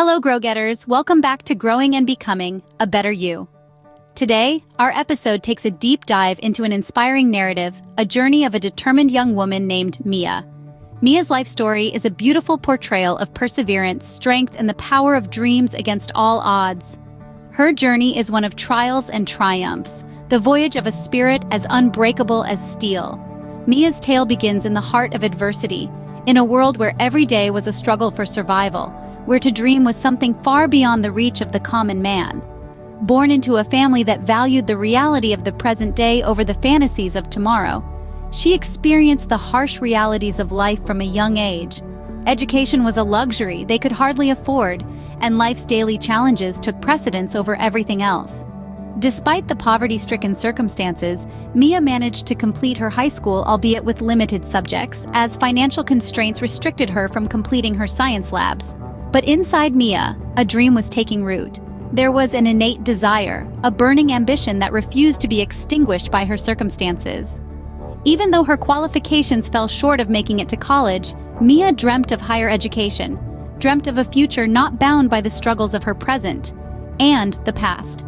Hello, Grow-Getters. Welcome back to Growing and Becoming a Better You. Today, our episode takes a deep dive into an inspiring narrative, a journey of a determined young woman named Mia. Mia's life story is a beautiful portrayal of perseverance, strength, and the power of dreams against all odds. Her journey is one of trials and triumphs, the voyage of a spirit as unbreakable as steel. Mia's tale begins in the heart of adversity, in a world where every day was a struggle for survival, where to dream was something far beyond the reach of the common man. Born into a family that valued the reality of the present day over the fantasies of tomorrow, she experienced the harsh realities of life from a young age. Education was a luxury they could hardly afford, and life's daily challenges took precedence over everything else. Despite the poverty-stricken circumstances, Mia managed to complete her high school, albeit with limited subjects, as financial constraints restricted her from completing her science labs. But inside Mia, a dream was taking root. There was an innate desire, a burning ambition that refused to be extinguished by her circumstances. Even though her qualifications fell short of making it to college, Mia dreamt of higher education, dreamt of a future not bound by the struggles of her present and the past.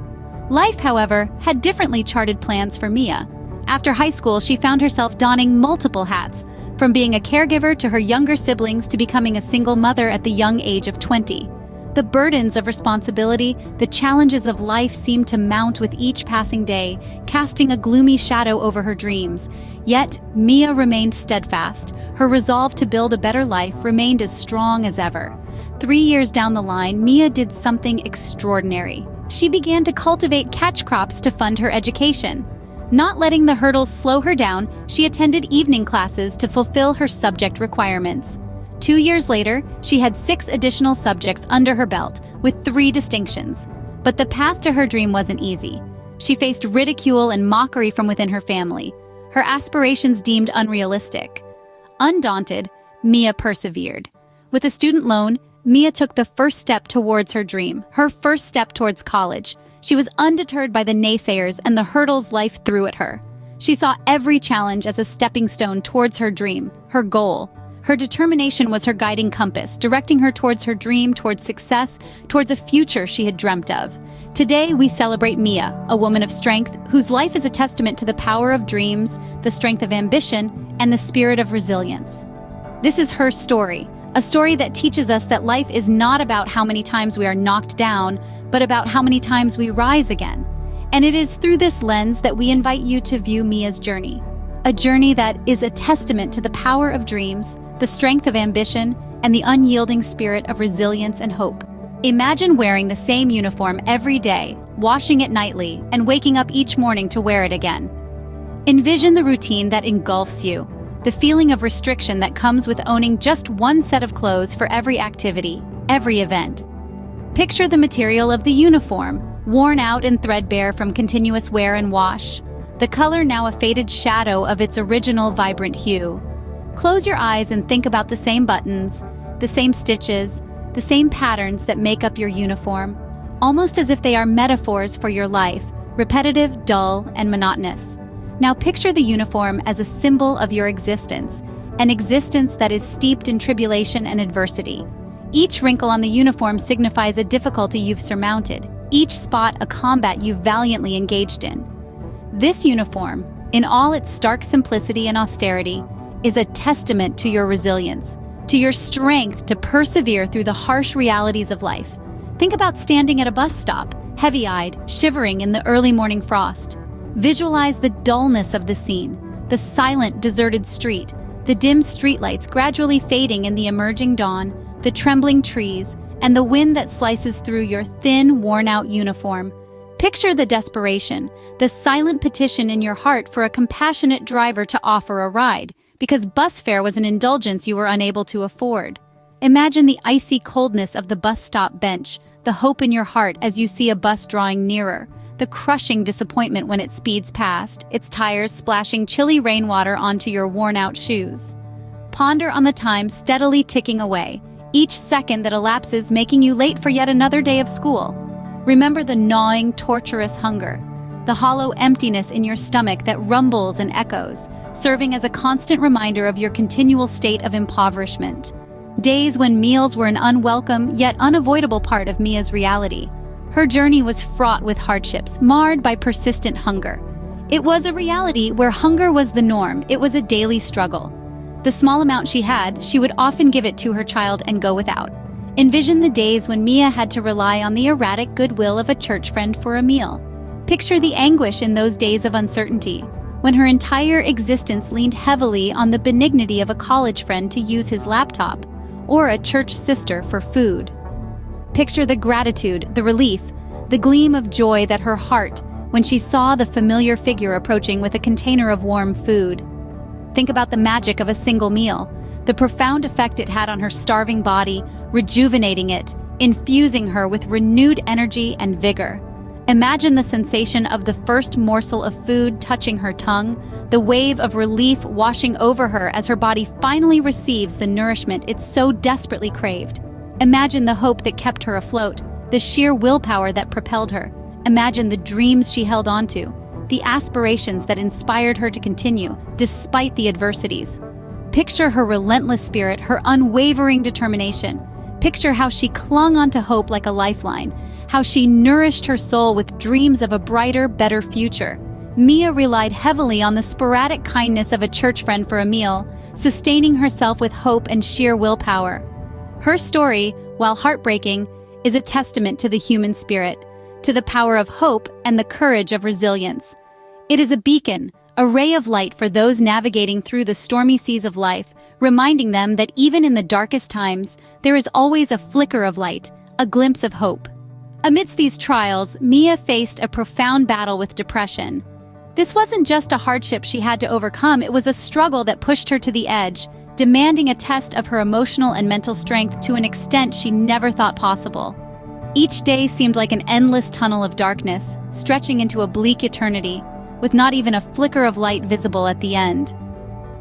Life, however, had differently charted plans for Mia. After high school, she found herself donning multiple hats, from being a caregiver to her younger siblings to becoming a single mother at the young age of 20. The burdens of responsibility, the challenges of life seemed to mount with each passing day, casting a gloomy shadow over her dreams. Yet, Mia remained steadfast. Her resolve to build a better life remained as strong as ever. 3 years down the line, Mia did something extraordinary. She began to cultivate catch crops to fund her education. Not letting the hurdles slow her down, she attended evening classes to fulfill her subject requirements. 2 years later, she had 6 additional subjects under her belt, with 3 distinctions. But the path to her dream wasn't easy. She faced ridicule and mockery from within her family, her aspirations deemed unrealistic. Undaunted, Mia persevered. With a student loan, Mia took the first step towards her dream, her first step towards college. She was undeterred by the naysayers and the hurdles life threw at her. She saw every challenge as a stepping stone towards her dream, her goal. Her determination was her guiding compass, directing her towards her dream, towards success, towards a future she had dreamt of. Today, we celebrate Mia, a woman of strength whose life is a testament to the power of dreams, the strength of ambition, and the spirit of resilience. This is her story, a story that teaches us that life is not about how many times we are knocked down, but about how many times we rise again. And it is through this lens that we invite you to view Mia's journey. A journey that is a testament to the power of dreams, the strength of ambition, and the unyielding spirit of resilience and hope. Imagine wearing the same uniform every day, washing it nightly, and waking up each morning to wear it again. Envision the routine that engulfs you, the feeling of restriction that comes with owning just one set of clothes for every activity, every event. Picture the material of the uniform, worn out and threadbare from continuous wear and wash, the color now a faded shadow of its original vibrant hue. Close your eyes and think about the same buttons, the same stitches, the same patterns that make up your uniform, almost as if they are metaphors for your life, repetitive, dull, and monotonous. Now picture the uniform as a symbol of your existence, an existence that is steeped in tribulation and adversity. Each wrinkle on the uniform signifies a difficulty you've surmounted, each spot a combat you've valiantly engaged in. This uniform, in all its stark simplicity and austerity, is a testament to your resilience, to your strength to persevere through the harsh realities of life. Think about standing at a bus stop, heavy-eyed, shivering in the early morning frost. Visualize the dullness of the scene, the silent, deserted street, the dim streetlights gradually fading in the emerging dawn, the trembling trees, and the wind that slices through your thin, worn-out uniform. Picture the desperation, the silent petition in your heart for a compassionate driver to offer a ride, because bus fare was an indulgence you were unable to afford. Imagine the icy coldness of the bus stop bench, the hope in your heart as you see a bus drawing nearer, the crushing disappointment when it speeds past, its tires splashing chilly rainwater onto your worn-out shoes. Ponder on the time steadily ticking away, each second that elapses making you late for yet another day of school. Remember the gnawing, torturous hunger, the hollow emptiness in your stomach that rumbles and echoes, serving as a constant reminder of your continual state of impoverishment. days when meals were an unwelcome yet unavoidable part of Mia's reality. Her journey was fraught with hardships, marred by persistent hunger. It was a reality where hunger was the norm. It was a daily struggle. The small amount she had, she would often give it to her child and go without. Envision the days when Mia had to rely on the erratic goodwill of a church friend for a meal. Picture the anguish in those days of uncertainty, when her entire existence leaned heavily on the benignity of a college friend to use his laptop, or a church sister for food. Picture the gratitude, the relief, the gleam of joy that her heart when she saw the familiar figure approaching with a container of warm food. Think about the magic of a single meal, the profound effect it had on her starving body, rejuvenating it, infusing her with renewed energy and vigor. Imagine the sensation of the first morsel of food touching her tongue, the wave of relief washing over her as her body finally receives the nourishment it so desperately craved. Imagine the hope that kept her afloat, the sheer willpower that propelled her. Imagine the dreams she held onto, the aspirations that inspired her to continue, despite the adversities. Picture her relentless spirit, her unwavering determination. Picture how she clung onto hope like a lifeline, how she nourished her soul with dreams of a brighter, better future. Mia relied heavily on the sporadic kindness of a church friend for a meal, sustaining herself with hope and sheer willpower. Her story, while heartbreaking, is a testament to the human spirit, to the power of hope and the courage of resilience. It is a beacon, a ray of light for those navigating through the stormy seas of life, reminding them that even in the darkest times, there is always a flicker of light, a glimpse of hope. Amidst these trials, Mia faced a profound battle with depression. This wasn't just a hardship she had to overcome, it was a struggle that pushed her to the edge, demanding a test of her emotional and mental strength to an extent she never thought possible. Each day seemed like an endless tunnel of darkness, stretching into a bleak eternity, with not even a flicker of light visible at the end.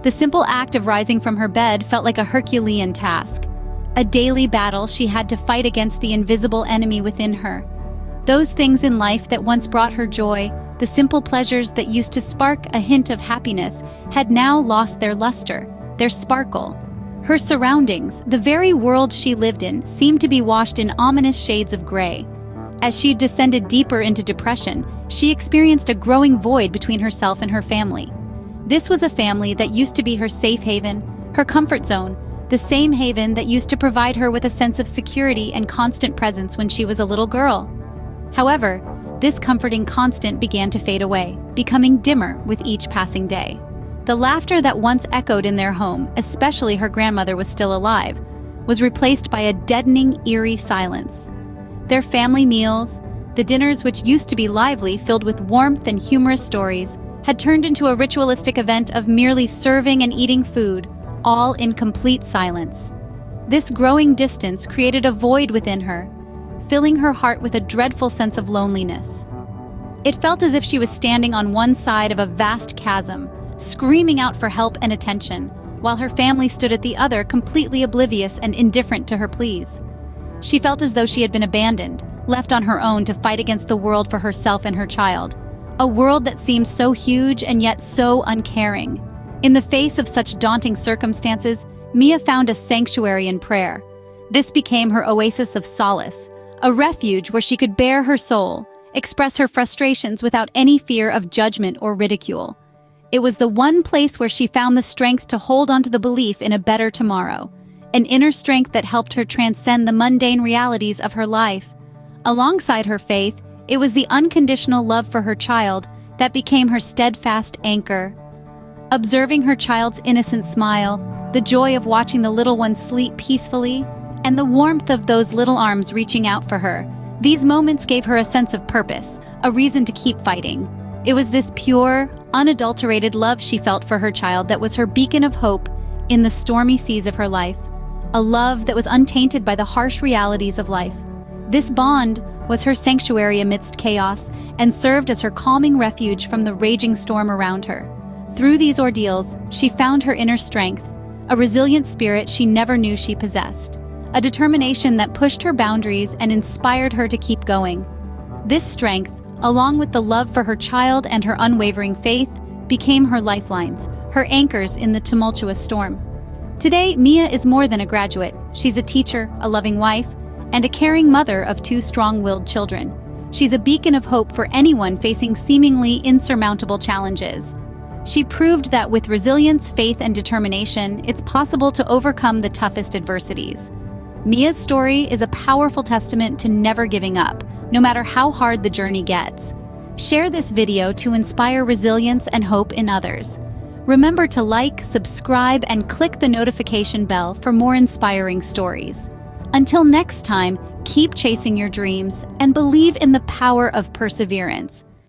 The simple act of rising from her bed felt like a Herculean task, a daily battle she had to fight against the invisible enemy within her. Those things in life that once brought her joy, the simple pleasures that used to spark a hint of happiness, had now lost their luster, their sparkle. Her surroundings, the very world she lived in, seemed to be washed in ominous shades of gray. As she descended deeper into depression, she experienced a growing void between herself and her family. This was a family that used to be her safe haven, her comfort zone, the same haven that used to provide her with a sense of security and constant presence when she was a little girl. However, this comforting constant began to fade away, becoming dimmer with each passing day. The laughter that once echoed in their home, especially her grandmother was still alive, was replaced by a deadening, eerie silence. Their family meals, the dinners which used to be lively, filled with warmth and humorous stories, had turned into a ritualistic event of merely serving and eating food, all in complete silence. This growing distance created a void within her, filling her heart with a dreadful sense of loneliness. It felt as if she was standing on one side of a vast chasm, screaming out for help and attention, while her family stood at the other, completely oblivious and indifferent to her pleas. She felt as though she had been abandoned, left on her own to fight against the world for herself and her child, a world that seemed so huge and yet so uncaring. In the face of such daunting circumstances, Mia found a sanctuary in prayer. This became her oasis of solace, a refuge where she could bare her soul, express her frustrations without any fear of judgment or ridicule. It was the one place where she found the strength to hold onto the belief in a better tomorrow, an inner strength that helped her transcend the mundane realities of her life. Alongside her faith, it was the unconditional love for her child that became her steadfast anchor. Observing her child's innocent smile, the joy of watching the little one sleep peacefully, and the warmth of those little arms reaching out for her, these moments gave her a sense of purpose, a reason to keep fighting. It was this pure, unadulterated love she felt for her child that was her beacon of hope in the stormy seas of her life, a love that was untainted by the harsh realities of life. This bond was her sanctuary amidst chaos and served as her calming refuge from the raging storm around her. Through these ordeals, she found her inner strength, a resilient spirit she never knew she possessed, a determination that pushed her boundaries and inspired her to keep going. This strength, along with the love for her child and her unwavering faith, became her lifelines, her anchors in the tumultuous storm. Today, Mia is more than a graduate. She's a teacher, a loving wife, and a caring mother of 2 strong-willed children. She's a beacon of hope for anyone facing seemingly insurmountable challenges. She proved that with resilience, faith, and determination, it's possible to overcome the toughest adversities. Mia's story is a powerful testament to never giving up, no matter how hard the journey gets. Share this video to inspire resilience and hope in others. Remember to like, subscribe, and click the notification bell for more inspiring stories. Until next time, keep chasing your dreams and believe in the power of perseverance.